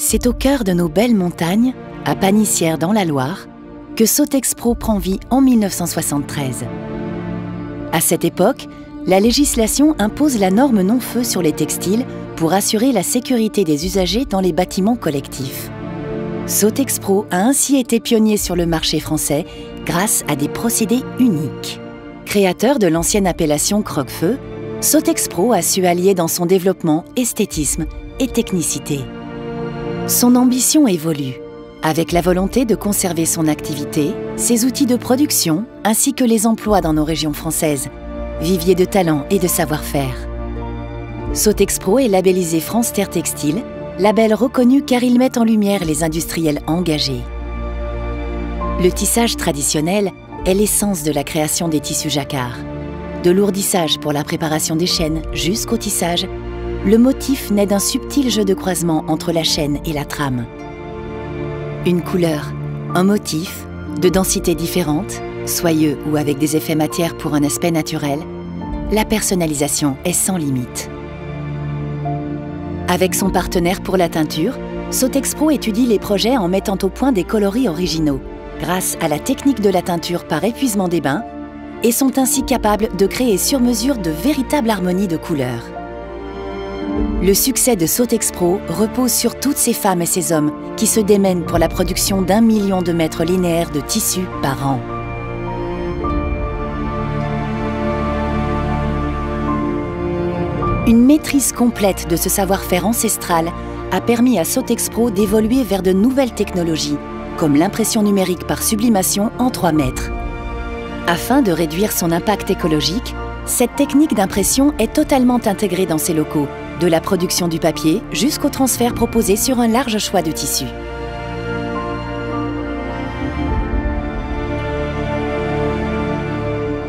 C'est au cœur de nos belles montagnes, à Panissière dans la Loire, que Sotexpro prend vie en 1973. À cette époque, la législation impose la norme non-feu sur les textiles pour assurer la sécurité des usagers dans les bâtiments collectifs. Sotexpro a ainsi été pionnier sur le marché français grâce à des procédés uniques. Créateur de l'ancienne appellation croque-feu, Sotexpro a su allier dans son développement esthétisme et technicité. Son ambition évolue, avec la volonté de conserver son activité, ses outils de production, ainsi que les emplois dans nos régions françaises, vivier de talent et de savoir-faire. Sotexpro est labellisé France Terre Textile, label reconnu car il met en lumière les industriels engagés. Le tissage traditionnel est l'essence de la création des tissus jacquard. De l'ourdissage pour la préparation des chaînes jusqu'au tissage, le motif naît d'un subtil jeu de croisement entre la chaîne et la trame. Une couleur, un motif, de densités différentes, soyeux ou avec des effets matière pour un aspect naturel, la personnalisation est sans limite. Avec son partenaire pour la teinture, Sotexpro étudie les projets en mettant au point des coloris originaux, grâce à la technique de la teinture par épuisement des bains, et sont ainsi capables de créer sur mesure de véritables harmonies de couleurs. Le succès de Sotexpro repose sur toutes ces femmes et ces hommes qui se démènent pour la production d'1 million de mètres linéaires de tissus par an. Une maîtrise complète de ce savoir-faire ancestral a permis à Sotexpro d'évoluer vers de nouvelles technologies, comme l'impression numérique par sublimation en 3 mètres. Afin de réduire son impact écologique, cette technique d'impression est totalement intégrée dans ses locaux, de la production du papier jusqu'au transfert proposé sur un large choix de tissus.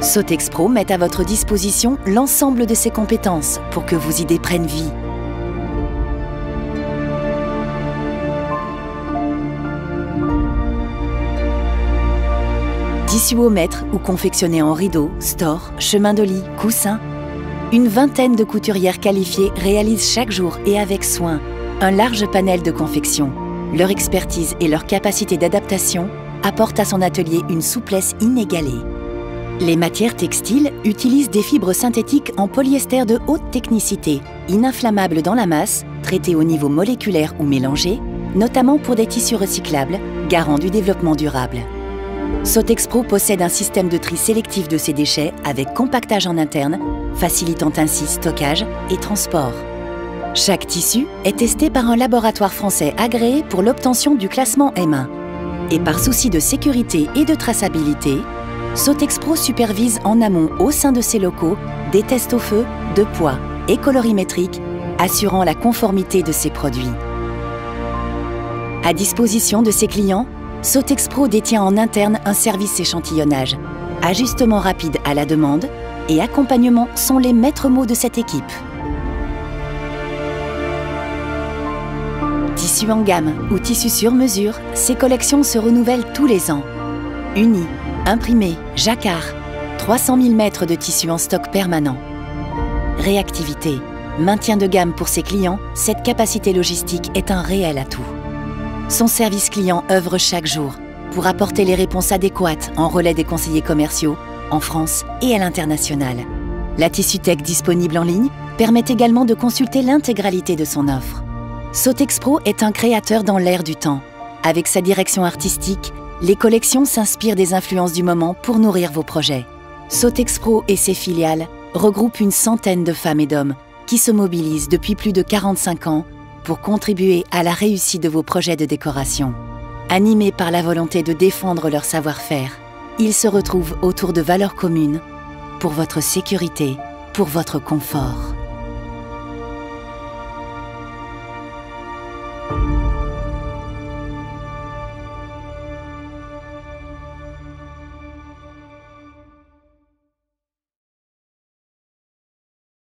Sotexpro met à votre disposition l'ensemble de ses compétences pour que vos idées prennent vie. Tissus au mètre ou confectionnés en rideaux, stores, chemins de lit, coussins. Une vingtaine de couturières qualifiées réalisent chaque jour et avec soin un large panel de confection. Leur expertise et leur capacité d'adaptation apportent à son atelier une souplesse inégalée. Les matières textiles utilisent des fibres synthétiques en polyester de haute technicité, ininflammables dans la masse, traitées au niveau moléculaire ou mélangées, notamment pour des tissus recyclables, garants du développement durable. Sotexpro possède un système de tri sélectif de ses déchets avec compactage en interne, facilitant ainsi stockage et transport. Chaque tissu est testé par un laboratoire français agréé pour l'obtention du classement M1. Et par souci de sécurité et de traçabilité, Sotexpro supervise en amont au sein de ses locaux des tests au feu, de poids et colorimétriques, assurant la conformité de ses produits. À disposition de ses clients, Sotexpro détient en interne un service échantillonnage. Ajustement rapide à la demande et accompagnement sont les maîtres mots de cette équipe. Tissus en gamme ou tissus sur mesure, ces collections se renouvellent tous les ans. Unis, imprimés, jacquard, 300 000 mètres de tissus en stock permanent. Réactivité, maintien de gamme pour ses clients, cette capacité logistique est un réel atout. Son service client œuvre chaque jour pour apporter les réponses adéquates en relais des conseillers commerciaux, en France et à l'international. La Tissutech disponible en ligne permet également de consulter l'intégralité de son offre. Sotexpro est un créateur dans l'air du temps. Avec sa direction artistique, les collections s'inspirent des influences du moment pour nourrir vos projets. Sotexpro et ses filiales regroupent une centaine de femmes et d'hommes qui se mobilisent depuis plus de 45 ans pour contribuer à la réussite de vos projets de décoration. Animés par la volonté de défendre leur savoir-faire, ils se retrouvent autour de valeurs communes pour votre sécurité, pour votre confort.